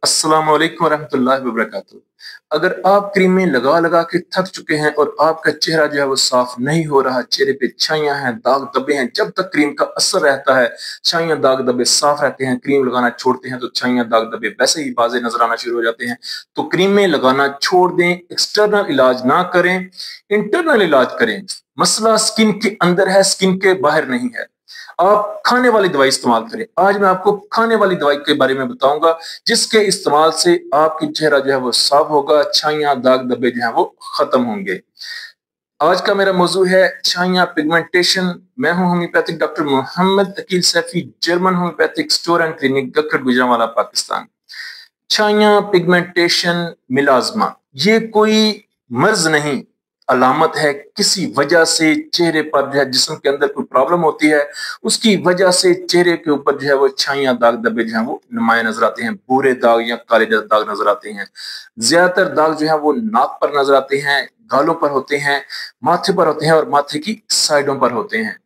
अस्सलाम वालेकुम रहमतुल्लाहि व बरकातुहू। अगर आप क्रीमें लगा लगा के थक चुके हैं और आपका चेहरा जो है वो साफ नहीं हो रहा, चेहरे पे छाइयां हैं, दाग धब्बे हैं, जब तक क्रीम का असर रहता है छाइयां दाग धब्बे साफ रहते हैं, क्रीम लगाना छोड़ते हैं तो छाइयां दाग धब्बे वैसे ही वाज़ेह नजर आना शुरू हो जाते हैं। तो क्रीमें लगाना छोड़ दें, एक्सटर्नल इलाज ना करें, इंटरनल इलाज करें। मसला स्किन के अंदर है, स्किन के बाहर नहीं है। आप खाने वाली दवाई इस्तेमाल करें। आज मैं आपको खाने वाली दवाई के बारे में बताऊंगा जिसके इस्तेमाल से आपकी चेहरा जो है वो साफ होगा, छाइयां दाग धब्बे जो है वो खत्म होंगे। आज का मेरा मौजू है छाइयां पिगमेंटेशन। मैं हूं homeopathic doctor Mohammad Aqeel Saifi, German homeopathic store and clinic, Gakkhar Gujranwala, Pakistan. छाइयां पिगमेंटेशन मिलाजमा ये कोई मर्ज नहीं, अलामत है। किसी वजह से चेहरे पर जो है जिस्म के अंदर कोई प्रॉब्लम होती है, उसकी वजह से चेहरे के ऊपर जो है वो छाइयां दाग धब्बे जो है वो नुमाया नजर आते हैं, भूरे दाग या काले दाग नजर आते हैं। ज्यादातर दाग जो है वो नाक पर नजर आते हैं, गालों पर होते हैं, माथे पर होते हैं और माथे की साइडों पर होते हैं।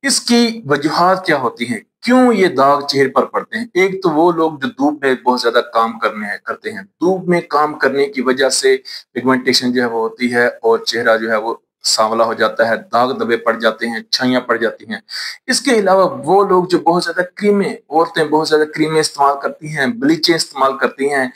इसकी वजूहात क्या होती हैं, क्यों ये दाग चेहरे पर पड़ते हैं? एक तो वो लोग जो धूप में बहुत ज्यादा काम करते हैं, धूप में काम करने की वजह से पिगमेंटेशन जो है वो होती है और चेहरा जो है वो सांवला हो जाता है, दाग धब्बे पड़ जाते हैं, छाइयां पड़ जाती हैं। इसके अलावा वो लोग जो बहुत ज्यादा क्रीमें, औरतें बहुत ज्यादा क्रीमें इस्तेमाल करती हैं, ब्लीचें इस्तेमाल करती हैं,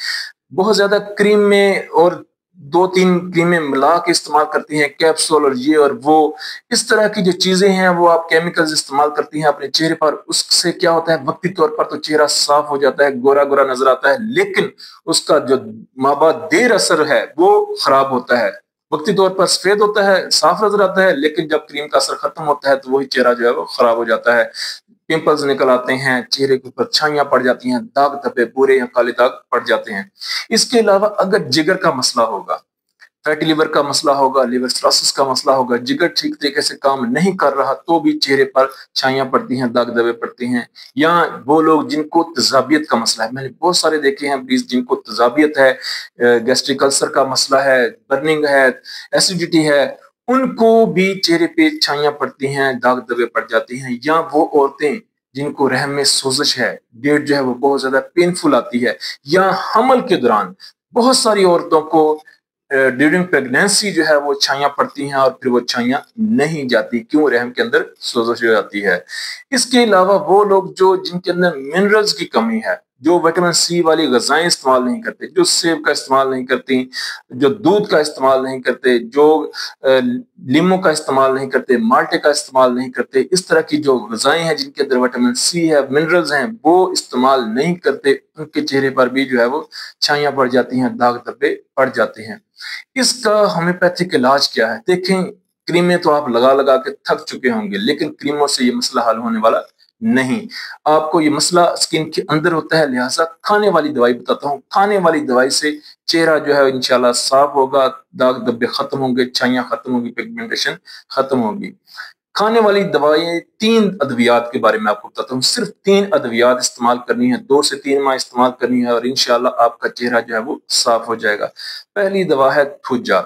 बहुत ज्यादा क्रीम में और दो तीन क्रीमें मिला के इस्तेमाल करती हैं, कैप्सूल और ये और वो, इस तरह की जो चीजें हैं वो आप केमिकल्स इस्तेमाल करती हैं अपने चेहरे पर। उससे क्या होता है, वक्ती तौर पर तो चेहरा साफ हो जाता है, गोरा गोरा नजर आता है, लेकिन उसका जो माबाद देर असर है वो खराब होता है। वक्ती तौर पर सफेद होता है, साफ नजर आता है, लेकिन जब क्रीम का असर खत्म होता है तो वही चेहरा जो है वो खराब हो जाता है। पिंपल्स निकल आते हैं, चेहरे के ऊपर छाइयां पड़ जाती हैं, दाग धब्बे पूरे या काले दाग पड़ जाते हैं। इसके अलावा अगर जिगर का मसला होगा, फैटी लिवर का मसला होगा, लिवर सिरोसिस का मसला होगा, जिगर ठीक तरीके से काम नहीं कर रहा तो भी चेहरे पर छाइयां पड़ती हैं, दाग धब्बे पड़ते हैं। या वो लोग जिनको तजाबियत का मसला है, मैंने बहुत सारे देखे हैं प्लीज, जिनको तजाबियत है, गैस्ट्रिक अल्सर का मसला है, बर्निंग है, एसिडिटी है, उनको भी चेहरे पे छाइयां पड़ती हैं, दाग धब्बे पड़ जाती हैं। या वो औरतें जिनको रहम में सोजिश है, डेट जो है वो बहुत ज्यादा पेनफुल आती है, या हमल के दौरान बहुत सारी औरतों को ड्यूरिंग प्रेगनेंसी जो है वो छाइयां पड़ती हैं और फिर वो छाइयां नहीं जाती, क्यों? रहम के अंदर सोजिश हो जाती है। इसके अलावा वो लोग जो जिनके अंदर मिनरल्स की कमी है, जो विटामिन सी वाली गजाएं इस्तेमाल नहीं करते, जो सेब का इस्तेमाल नहीं करती, जो दूध का इस्तेमाल नहीं करते, जो लीमू का इस्तेमाल नहीं करते, माल्टे का इस्तेमाल नहीं करते, इस तरह की जो गजाएं हैं जिनके अंदर विटामिन सी है, मिनरल्स हैं, वो इस्तेमाल नहीं करते, उनके चेहरे पर भी जो है वो छाइयां पड़ जाती हैं, दाग धब्बे पड़ जाते हैं। इसका होम्योपैथिक इलाज क्या है? देखें, क्रीमें तो आप लगा लगा के थक चुके होंगे, लेकिन क्रीमों से ये मसला हल होने वाला नहीं। आपको ये मसला स्किन के अंदर होता है, लिहाजा खाने वाली दवाई बताता हूँ। खाने वाली दवाई से चेहरा जो है इंशाल्लाह साफ होगा, दाग धब्बे खत्म होंगे, छाइयां खत्म होगी, पिगमेंटेशन खत्म होगी। खाने वाली दवाएं, 3 अद्वियात के बारे में आपको बताता हूँ। सिर्फ 3 अद्वियात इस्तेमाल करनी है, 2 से 3 माह इस्तेमाल करनी है और इंशाल्लाह आपका चेहरा जो है वो साफ हो जाएगा। पहली दवा है थूजा।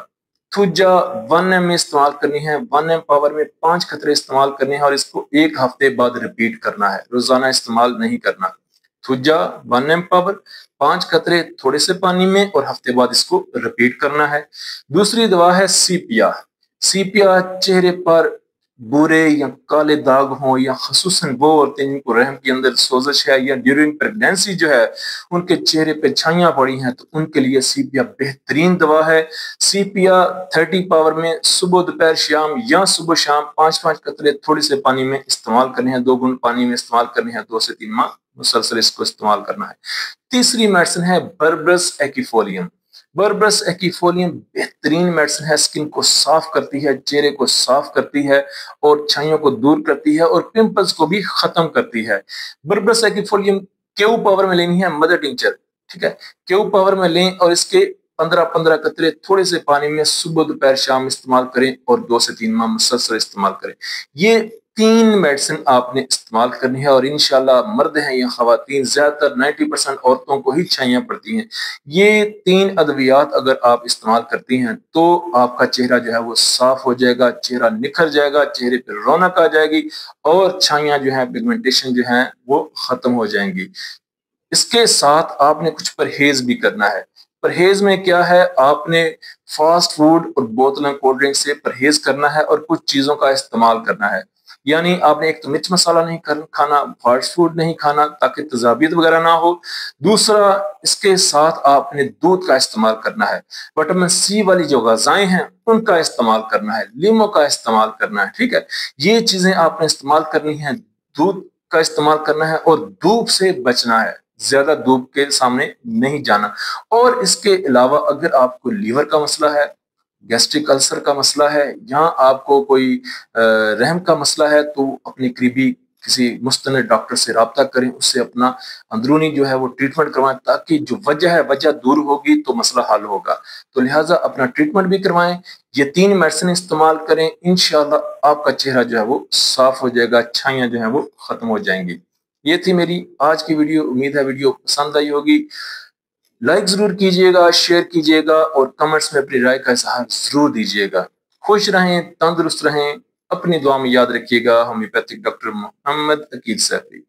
थूजा 1 एम में इस्तेमाल करनी है, 1 एम पावर में 5 कतरे इस्तेमाल करने हैं और इसको 1 हफ्ते बाद रिपीट करना है, रोजाना इस्तेमाल नहीं करना। थूजा 1 एम पावर, 5 कतरे थोड़े से पानी में और हफ्ते बाद इसको रिपीट करना है। दूसरी दवा है सीपिया। सीपिया चेहरे पर बुरे या काले दाग हों, या खसूसन वो औरतें जिनको रहम के अंदर सोजिश है या ड्यूरिंग प्रेगनेंसी जो है उनके चेहरे पे छाइयां पड़ी हैं, तो उनके लिए सीपिया बेहतरीन दवा है। सीपिया 30 पावर में सुबह दोपहर शाम या सुबह शाम 5-5 कतरे थोड़े से पानी में इस्तेमाल करने हैं, 2 घूंट पानी में इस्तेमाल करने हैं, 2 से 3 माह मुसलसल इसको इस्तेमाल करना है। तीसरी मेडिसिन है बर्बरस एक्फोलियम। बर्बरस एक्फोलियम बेहतरीन मेडिसिन है, स्किन को साफ करती है, चेहरे को साफ करती है और छाइयों को दूर करती है और पिंपल्स को भी खत्म करती है। बर्बरस एक्फोलियम केयू पावर में लेनी है, मदर टिंचर, ठीक है, केयू पावर में लें और इसके 15-15 कतरे थोड़े से पानी में सुबह दोपहर शाम इस्तेमाल करें और 2 से 3 माह मुसलसल इस्तेमाल करें। ये 3 मेडिसिन आपने इस्तेमाल करनी है और इंशाल्लाह, मर्द हैं या खवातीन, ज्यादातर 90% औरतों को ही छाइयां पड़ती हैं। ये 3 अद्वियात अगर आप इस्तेमाल करती हैं तो आपका चेहरा जो है वो साफ हो जाएगा, चेहरा निखर जाएगा, चेहरे पर रौनक आ जाएगी और छाइयां जो है, पिगमेंटेशन जो है वो खत्म हो जाएंगी। اس کے ساتھ آپ نے کچھ پرہیز بھی کرنا ہے۔ پرہیز میں کیا ہے، آپ نے فاسٹ فوڈ اور بوتلیں کولڈ ڈرنک سے پرہیز کرنا ہے اور کچھ چیزوں کا استعمال کرنا ہے۔ یعنی آپ نے ایک تو مرچ مسالہ نہیں کھانا، فاسٹ فوڈ نہیں کھانا تاکہ تذابیت وغیرہ نہ ہو۔ دوسرا، اس کے ساتھ آپ نے دودھ کا استعمال کرنا ہے، وٹامن سی والی جو غذائیں ہیں ان کا استعمال کرنا ہے، لیموں کا استعمال کرنا ہے، ٹھیک ہے۔ یہ چیزیں آپ نے استعمال کرنی ہیں، دودھ کا استعمال کرنا ہے اور دھوپ سے بچنا ہے، زیادہ دھوپ کے سامنے نہیں جانا۔ اور اس کے علاوہ اگر آپ کو لیور کا مسئلہ ہے، گیسٹرک السر کا مسئلہ ہے، یہاں آپ کو کوئی رحم کا مسئلہ ہے، تو اپنی قریبی کسی مستند ڈاکٹر سے رابطہ کریں، اس سے اپنا اندرونی جو ہے وہ ٹریٹمنٹ کروائیں، تاکہ جو وجہ ہے وجہ دور ہوگی تو مسئلہ حل ہوگا۔ تو لہٰذا اپنا ٹریٹمنٹ بھی کروائیں، یہ 3 میڈیسن استعمال کریں، انشاءاللہ آپ کا چہرہ جو ہے وہ صاف ہو جائے گا، چھائیاں جو ہیں وہ ختم ہو جائیں گی۔ یہ تھی میری آج کی ویڈیو، امید ہے ویڈیو پسند آئی ہوگی۔ لائک ضرور کیجئے گا، شیئر کیجئے گا اور کمنٹس میں اپنی رائے کا اظہار ضرور دیجئے گا۔ خوش رہیں، تندرست رہیں، اپنی دعا میں یاد رکھیے گا۔ ہومیوپیتھک ڈاکٹر محمد عقیل سیفی۔